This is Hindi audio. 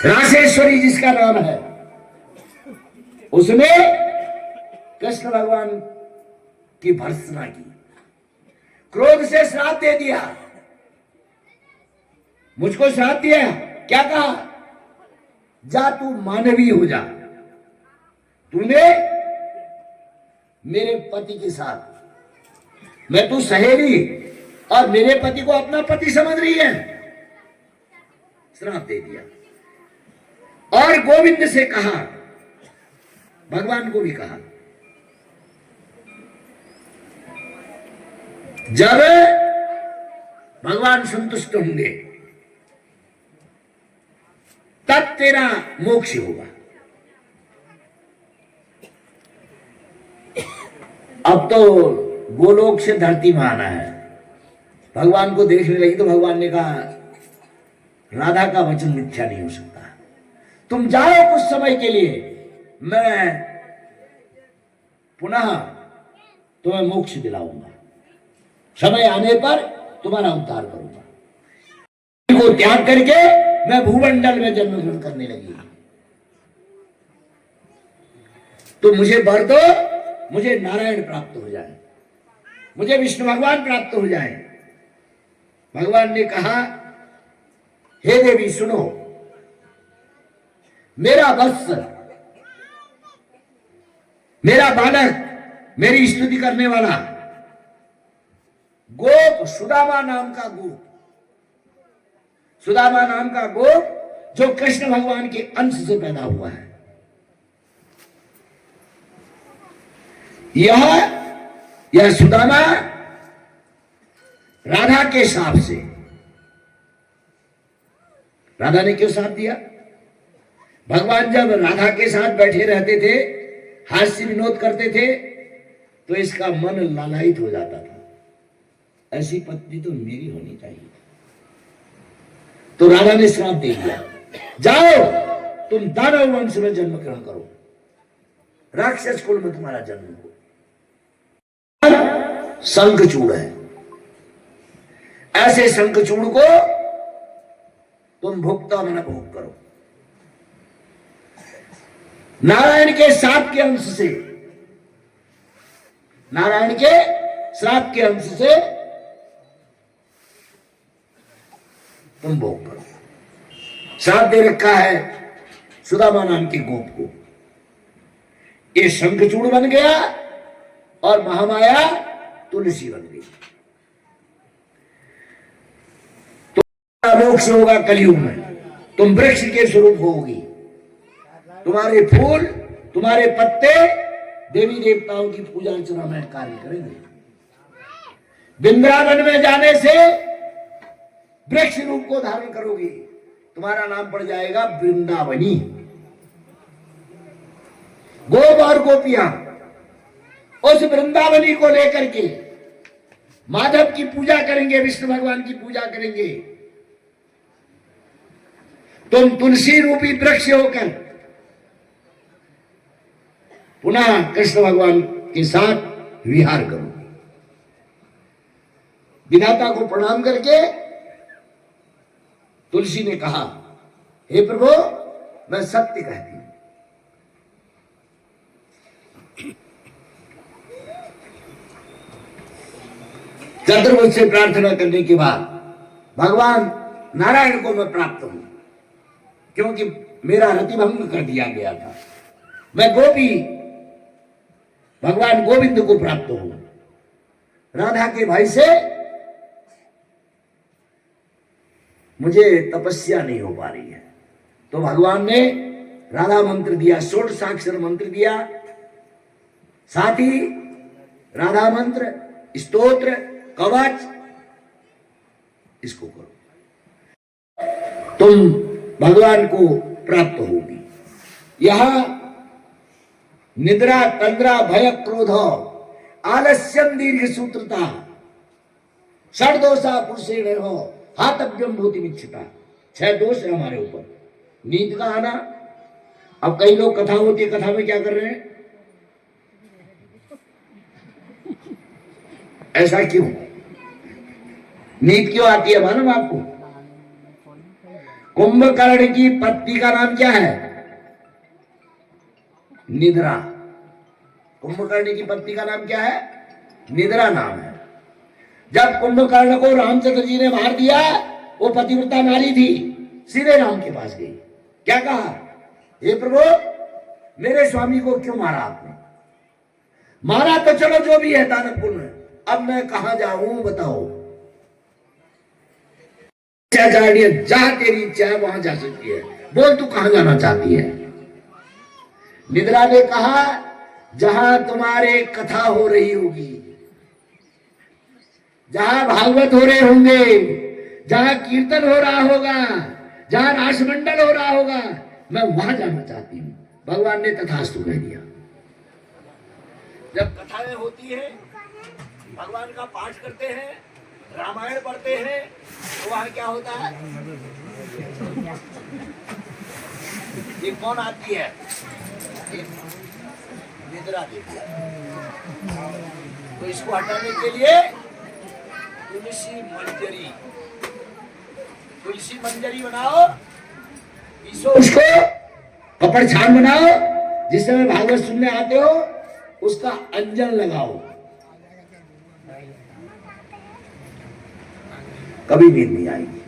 रासेश्वरी जिसका नाम है, उसने कृष्ण भगवान की भर्त्सना की, क्रोध से श्राप दे दिया, मुझको श्राप दिया। क्या कहा? जा तू मानवी हो जा, तूने मेरे पति के साथ, मैं तू सहेली और मेरे पति को अपना पति समझ रही है, श्राप दे दिया। और गोविंद से कहा, भगवान को भी कहा, जब भगवान संतुष्ट होंगे तब तेरा मोक्ष होगा। अब तो गोलोक से धरती में आना है। भगवान को देखने लगी तो भगवान ने कहा, राधा का वचन मिथ्या नहीं हो सकता, तुम जाओ कुछ समय के लिए, मैं पुनः तुम्हें मोक्ष दिलाऊंगा, समय आने पर तुम्हारा उद्धार करूंगा। को त्याग करके मैं भूमंडल में जन्म ग्रहण करने लगी, तो मुझे वर दो, मुझे नारायण प्राप्त हो जाए, मुझे विष्णु भगवान प्राप्त हो जाए। भगवान ने कहा, हे देवी सुनो, मेरा वत्स, मेरा बालक, मेरी स्तुति करने वाला गोप, सुदामा नाम का गोप, सुदामा नाम का गोप जो कृष्ण भगवान के अंश से पैदा हुआ है, यह सुदामा राधा के शाप से, राधा ने क्यों साथ दिया? भगवान जब राधा के साथ बैठे रहते थे, हास्य विनोद करते थे, तो इसका मन लालायित हो जाता था, ऐसी पत्नी तो मेरी होनी चाहिए। तो राधा ने श्राप दे दिया, जाओ तुम दानव वंश में जन्म ग्रहण करो, राक्षस कुल में तुम्हारा जन्म हो। शंखचूड़ है, ऐसे शंखचूड़ को तुम भोक्ता मन भोग करो। नारायण के श्राप के अंश से, नारायण के श्राप के अंश से तुम भोग करो। श्राप दे रखा है सुदामा नाम के गोप को, ये शंखचूड़ बन गया और महामाया तुलसी बन गई। मोक्ष होगा कलयुग में, तुम वृक्ष के स्वरूप होगी, तुम्हारे फूल, तुम्हारे पत्ते देवी देवताओं की पूजा अर्चना में कार्य करेंगे। वृंदावन में जाने से वृक्ष रूप को धारण करोगे, तुम्हारा नाम पड़ जाएगा वृंदावनी। गोप और गोपियां उस वृंदावनी को लेकर के माधव की पूजा करेंगे, विष्णु भगवान की पूजा करेंगे। तुम तुलसी रूपी वृक्ष होकर पुनः कृष्ण भगवान के साथ विहार करो। विधाता को प्रणाम करके तुलसी ने कहा, हे प्रभु, मैं सत्य कहती हूं, चतुर्भुज से प्रार्थना करने के बाद भगवान नारायण को मैं प्राप्त हूं, क्योंकि मेरा रतिभंग कर दिया गया था। मैं गोपी भगवान गोविंद को प्राप्त हूं, राधा के भाई से मुझे तपस्या नहीं हो पा रही है। तो भगवान ने राधा मंत्र दिया, षोडशाक्षर मंत्र दिया, साथ ही राधा मंत्र, स्तोत्र, कवच, इसको करो, तुम भगवान को प्राप्त होगी। यह निद्रा, तंद्रा, भय, क्रोध, आलस्यम, दीर्घ सूत्रता, षड्दोषा पुरुषेण हो हातव्यम भूति मिच्छता, 6 दोष है हमारे ऊपर। नींद का आना, अब कई लोग कथा होती है, कथा में क्या कर रहे हैं? ऐसा क्यों? नींद क्यों आती है मालूम आपको? कुंभकर्ण की पत्नी का नाम क्या है? निद्रा। कुंभकर्ण की पत्नी का नाम क्या है? निद्रा नाम है। जब कुंभकर्ण को रामचंद्र जी ने मार दिया, वो पतिव्रता नारी थी, सीधे राम के पास गई। क्या कहा? हे प्रभु, मेरे स्वामी को क्यों मारा आपने? मारा तो चलो जो भी है दानव पुण्य, अब मैं कहां जाऊं बताओ। जहां तेरी इच्छा है वहां जा सकती है, बोल तू कहां जाना चाहती है? निद्रा ने कहा, जहां तुम्हारे कथा हो रही होगी, जहां भागवत हो रहे होंगे, जहां कीर्तन हो रहा होगा, जहां रासमंडल हो रहा होगा, मैं वहां जाना चाहती हूं। भगवान ने तथास्तु कह दिया। जब कथाएं होती है, भगवान का पाठ करते हैं, रामायण पढ़ते हैं, तो वहां क्या होता है? ये कौन आती है? निद्रा देती है। तो इसको हटाने के लिए तुलसी मंजरी बनाओ, उसको कपड़ छान बनाओ, जिस समय भागवत सुनने आते हो उसका अंजन लगाओ, कभी नींद नहीं आएगी।